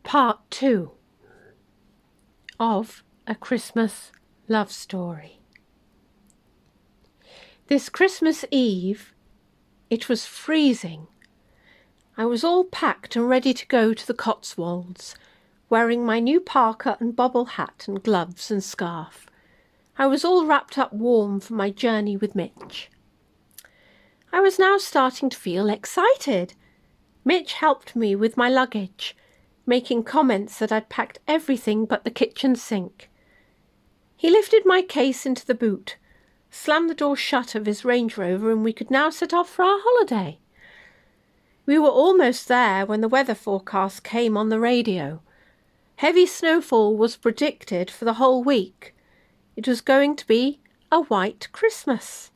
Part 2 of A Christmas Love Story. This Christmas Eve, it was freezing. I was all packed and ready to go to the Cotswolds, wearing my new parka and bobble hat and gloves and scarf. I was all wrapped up warm for my journey with Mitch. I was now starting to feel excited. Mitch helped me with my luggage, making comments that I'd packed everything but the kitchen sink. He lifted my case into the boot, slammed the door shut of his Range Rover, and we could now set off for our holiday. We were almost there when the weather forecast came on the radio. Heavy snowfall was predicted for the whole week. It was going to be a white Christmas.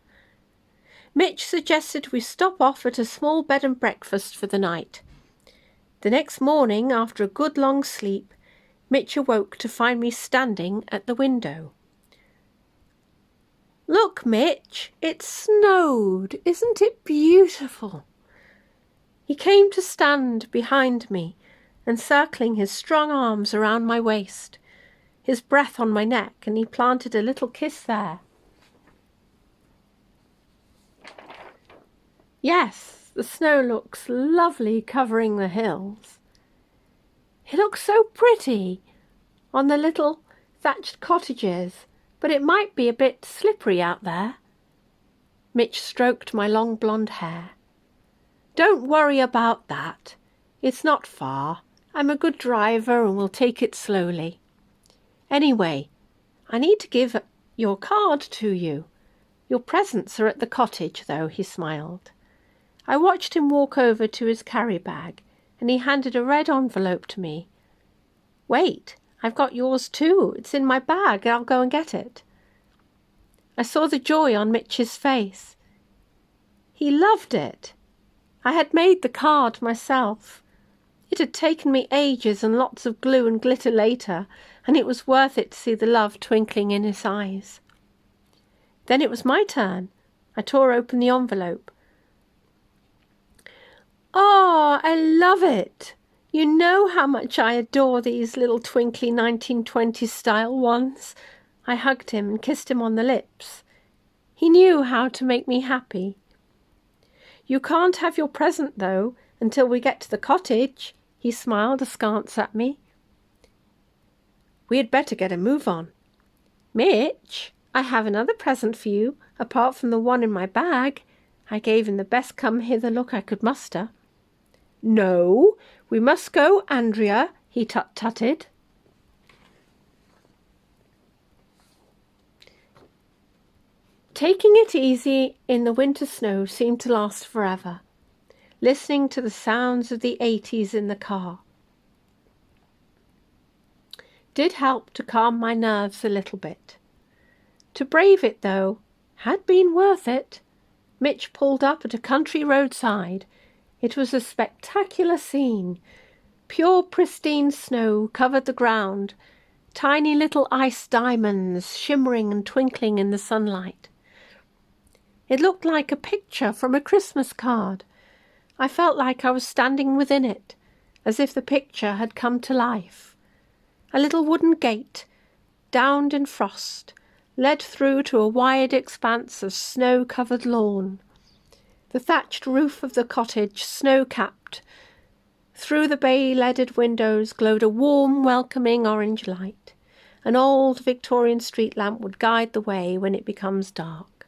Mitch suggested we stop off at a small bed and breakfast for the night. The next morning, after a good long sleep, Mitch awoke to find me standing at the window. "Look, Mitch, it snowed. Isn't it beautiful?" He came to stand behind me, encircling his strong arms around my waist, his breath on my neck, and he planted a little kiss there. "Yes, the snow looks lovely covering the hills. It looks so pretty on the little thatched cottages, but it might be a bit slippery out there." Mitch stroked my long blonde hair. "Don't worry about that. It's not far. I'm a good driver and will take it slowly. Anyway, I need to give your card to you. Your presents are at the cottage, though," he smiled. I watched him walk over to his carry bag, and he handed a red envelope to me. "Wait, I've got yours too. It's in my bag. I'll go and get it." I saw the joy on Mitch's face. He loved it. I had made the card myself. It had taken me ages and lots of glue and glitter later, and it was worth it to see the love twinkling in his eyes. Then it was my turn. I tore open the envelope. "Oh, I love it. You know how much I adore these little twinkly 1920s style ones." I hugged him and kissed him on the lips. He knew how to make me happy. "You can't have your present, though, until we get to the cottage," he smiled askance at me. "We had better get a move on. Mitch, I have another present for you, apart from the one in my bag." I gave him the best come-hither look I could muster. "No, we must go, Andrea," he tut-tutted. Taking it easy in the winter snow seemed to last forever, listening to the sounds of the 80s in the car did help to calm my nerves a little bit. To brave it, though, had been worth it. Mitch pulled up at a country roadside. It was a spectacular scene. Pure pristine snow covered the ground, tiny little ice diamonds shimmering and twinkling in the sunlight. It looked like a picture from a Christmas card. I felt like I was standing within it, as if the picture had come to life. A little wooden gate, downed in frost, led through to a wide expanse of snow-covered lawn. The thatched roof of the cottage, snow-capped. Through the bay-leaded windows glowed a warm, welcoming orange light. An old Victorian street lamp would guide the way when it becomes dark.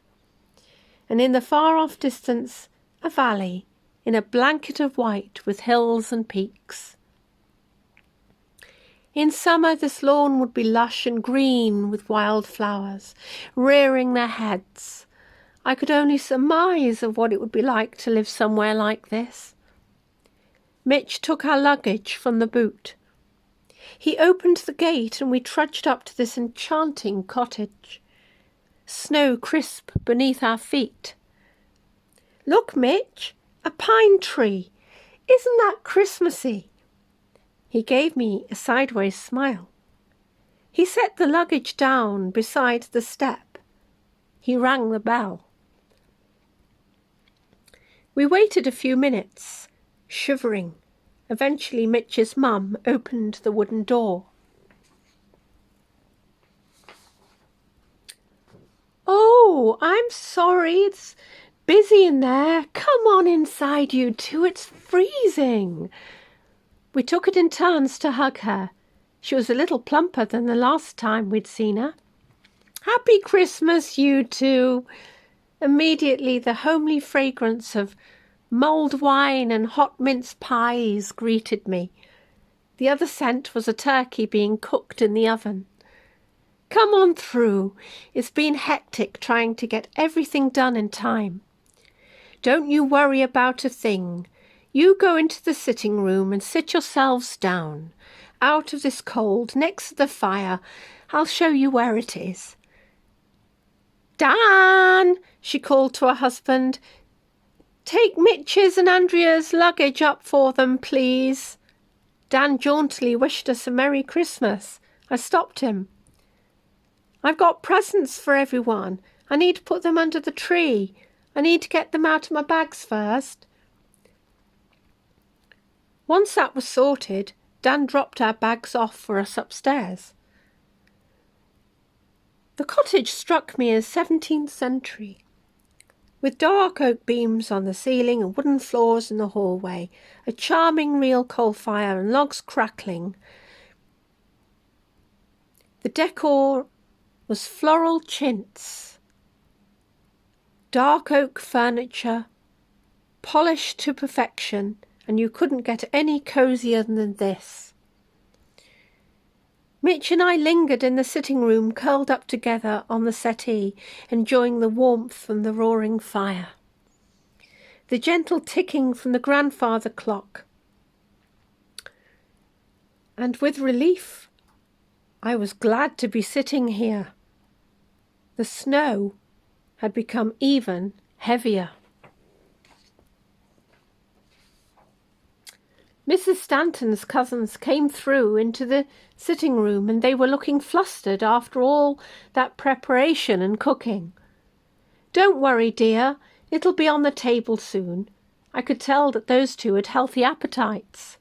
And in the far-off distance, a valley, in a blanket of white with hills and peaks. In summer, this lawn would be lush and green with wild flowers, rearing their heads. I could only surmise of what it would be like to live somewhere like this. Mitch took our luggage from the boot. He opened the gate and we trudged up to this enchanting cottage. Snow crisp beneath our feet. "Look, Mitch, a pine tree. Isn't that Christmassy?" He gave me a sideways smile. He set the luggage down beside the step. He rang the bell. We waited a few minutes, shivering, Eventually, Mitch's mum opened the wooden door. "Oh, I'm sorry, it's busy in there. Come on inside, you two, it's freezing." We took it in turns to hug her. She was a little plumper than the last time we'd seen her. "Happy Christmas, you two." Immediately, the homely fragrance of mulled wine and hot mince pies greeted me. The other scent was a turkey being cooked in the oven. "Come on through. It's been hectic trying to get everything done in time. Don't you worry about a thing. You go into the sitting room and sit yourselves down, out of this cold, next to the fire. I'll show you where it is." "Dan," she called to her husband, "take Mitch's and Andrea's luggage up for them, please." Dan jauntily wished us a Merry Christmas. I stopped him. "I've got presents for everyone. I need to put them under the tree. I need to get them out of my bags first." Once that was sorted, Dan dropped our bags off for us upstairs. The cottage struck me as 17th century, with dark oak beams on the ceiling and wooden floors in the hallway, a charming real coal fire and logs crackling. The decor was floral chintz, dark oak furniture, polished to perfection, and you couldn't get any cosier than this. Mitch and I lingered in the sitting room, curled up together on the settee, enjoying the warmth from the roaring fire, the gentle ticking from the grandfather clock. And with relief, I was glad to be sitting here. The snow had become even heavier. Mrs. Stanton's cousins came through into the sitting room, and they were looking flustered after all that preparation and cooking. "Don't worry, dear, it'll be on the table soon." I could tell that those two had healthy appetites.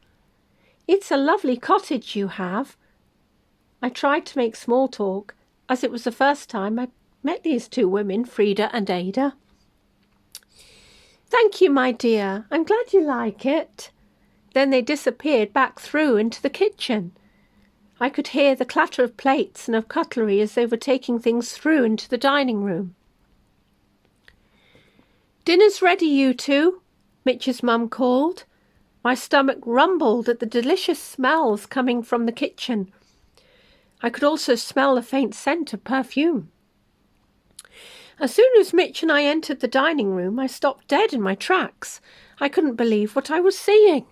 "It's a lovely cottage you have." I tried to make small talk, as it was the first time I met these two women, Frida and Ada. "Thank you, my dear. I'm glad you like it." Then they disappeared back through into the kitchen. I could hear the clatter of plates and of cutlery as they were taking things through into the dining room. "Dinner's ready, you two," Mitch's mum called. My stomach rumbled at the delicious smells coming from the kitchen. I could also smell the faint scent of perfume. As soon as Mitch and I entered the dining room, I stopped dead in my tracks. I couldn't believe what I was seeing.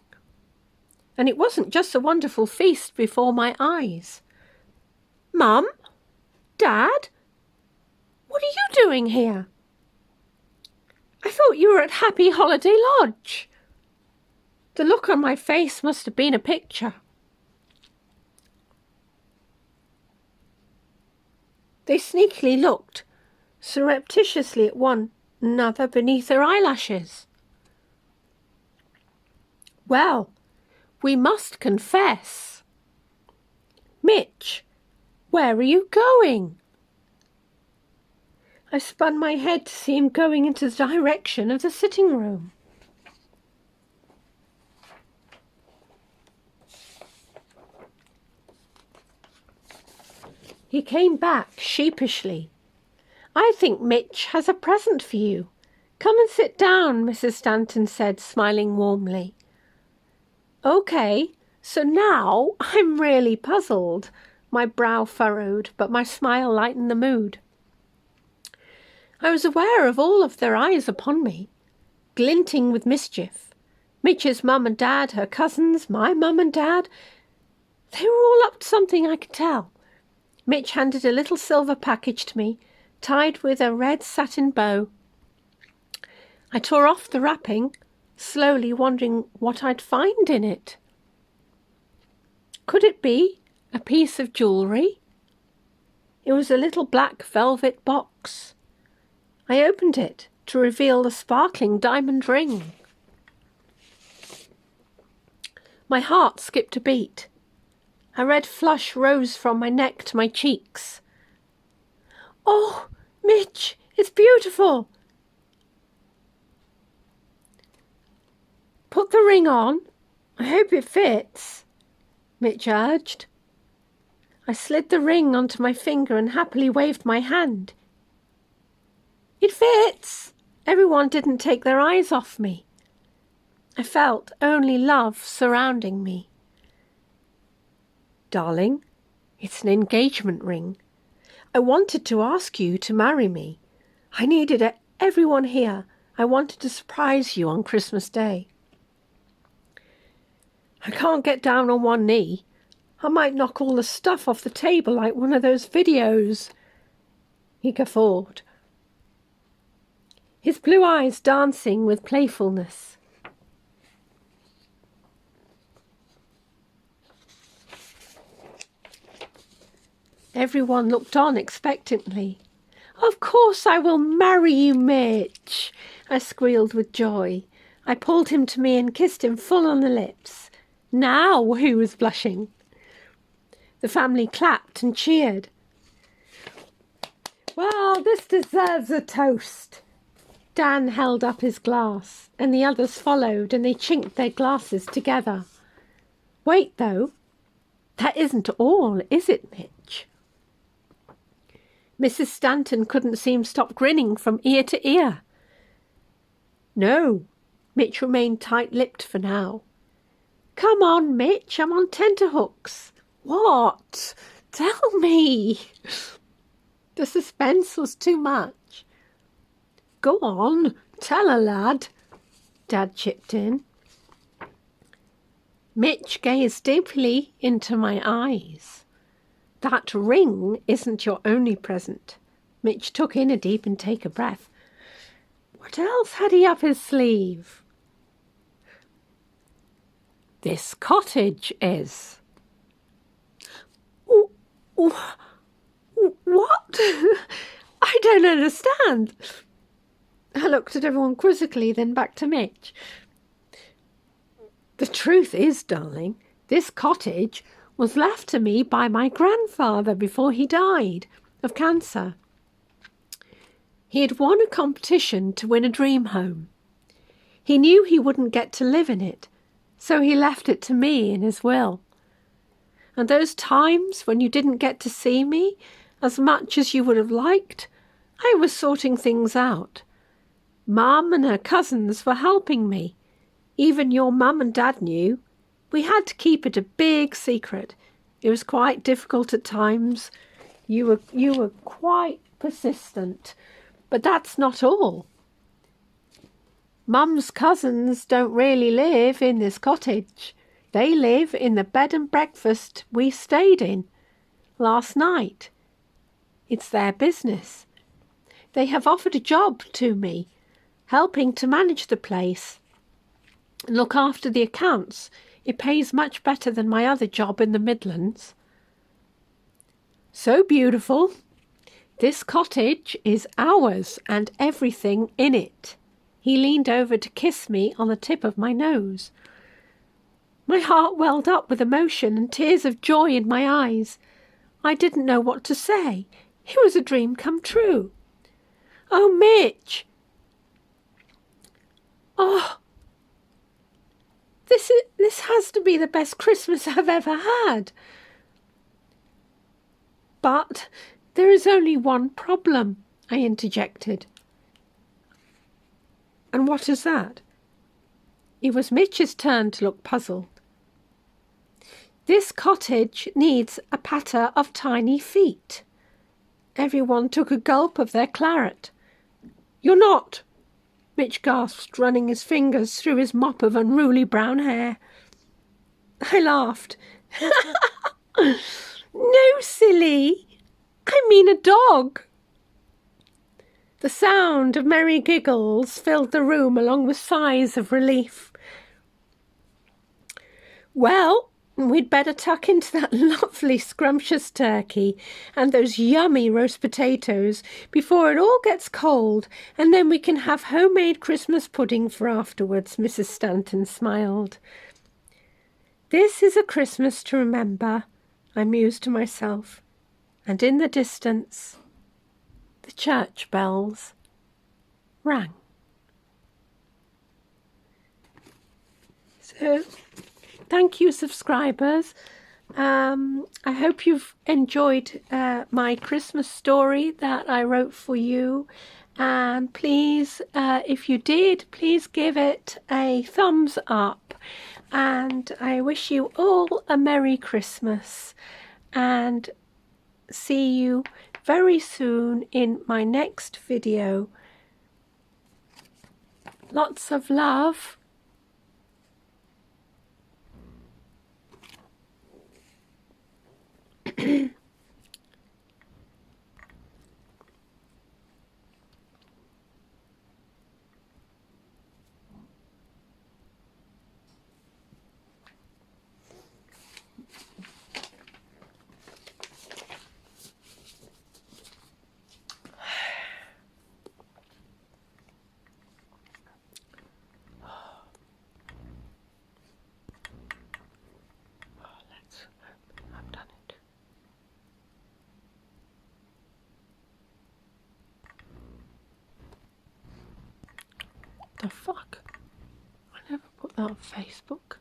And it wasn't just a wonderful feast before my eyes. "Mum? Dad? What are you doing here? I thought you were at Happy Holiday Lodge." The look on my face must have been a picture. They sneakily looked surreptitiously at one another beneath their eyelashes. "Well, we must confess. Mitch, where are you going?" I spun my head to see him going into the direction of the sitting room. He came back sheepishly. "I think Mitch has a present for you. Come and sit down," Mrs. Stanton said, smiling warmly. "Okay, so now I'm really puzzled." My brow furrowed, but my smile lightened the mood. I was aware of all of their eyes upon me, glinting with mischief. Mitch's mum and dad, her cousins, my mum and dad. They were all up to something, I could tell. Mitch handed a little silver package to me, tied with a red satin bow. I tore off the wrapping, slowly wondering what I'd find in it. Could it be a piece of jewellery? It was a little black velvet box. I opened it to reveal the sparkling diamond ring. My heart skipped a beat. A red flush rose from my neck to my cheeks. "Oh, Mitch, it's beautiful!" "Put the ring on. I hope it fits," Mitch urged. I slid the ring onto my finger and happily waved my hand. "It fits!" Everyone didn't take their eyes off me. I felt only love surrounding me. "Darling, it's an engagement ring. I wanted to ask you to marry me. I needed everyone here. I wanted to surprise you on Christmas Day." "I can't get down on one knee. I might knock all the stuff off the table like one of those videos," he guffawed, his blue eyes dancing with playfulness. Everyone looked on expectantly. "Of course I will marry you, Mitch," I squealed with joy. I pulled him to me and kissed him full on the lips. Now he was blushing. The family clapped and cheered. "Well, this deserves a toast." Dan held up his glass, and the others followed, and they chinked their glasses together. "Wait, though. That isn't all, is it, Mitch?" Mrs. Stanton couldn't seem to stop grinning from ear to ear. "No." Mitch remained tight-lipped for now. "Come on, Mitch, I'm on tenterhooks." "What? Tell me." The suspense was too much. "Go on, tell her, lad," Dad chipped in. Mitch gazed deeply into my eyes. "That ring isn't your only present." Mitch took in a deep and take a breath. What else had he up his sleeve? "This cottage is." "What?" "I don't understand." I looked at everyone quizzically, then back to Mitch. "The truth is, darling, this cottage was left to me by my grandfather before he died of cancer. He had won a competition to win a dream home. He knew he wouldn't get to live in it, so he left it to me in his will. And those times when you didn't get to see me as much as you would have liked, I was sorting things out. Mum and her cousins were helping me. Even your mum and dad knew. We had to keep it a big secret. It was quite difficult at times. You were quite persistent. But that's not all. Mum's cousins don't really live in this cottage. They live in the bed and breakfast we stayed in last night. It's their business. They have offered a job to me, helping to manage the place and look after the accounts. It pays much better than my other job in the Midlands. So beautiful. This cottage is ours and everything in it." He leaned over to kiss me on the tip of my nose. My heart welled up with emotion and tears of joy in my eyes. I didn't know what to say. It was a dream come true. "Oh, Mitch! Oh, this has to be the best Christmas I've ever had. But there is only one problem," I interjected. "And what is that?" It was Mitch's turn to look puzzled. "This cottage needs a patter of tiny feet." Everyone took a gulp of their claret. "You're not," Mitch gasped, running his fingers through his mop of unruly brown hair. I laughed. "No, silly. I mean a dog." The sound of merry giggles filled the room along with sighs of relief. "Well, we'd better tuck into that lovely scrumptious turkey and those yummy roast potatoes before it all gets cold, and then we can have homemade Christmas pudding for afterwards," Mrs. Stanton smiled. This is a Christmas to remember, I mused to myself, and in the distance the church bells rang. So, thank you, subscribers. I hope you've enjoyed my Christmas story that I wrote for you. And please, if you did, please give it a thumbs up. And I wish you all a Merry Christmas. And see you very soon in my next video. Lots of love. I've done it. The fuck? I never put that on Facebook.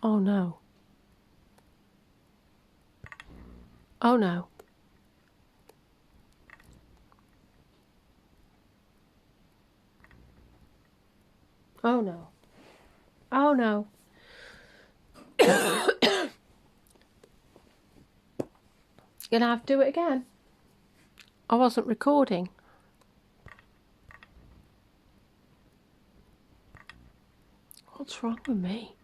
Oh no. Oh no. Oh no. Oh no. Gonna have to do it again. I wasn't recording. What's wrong with me?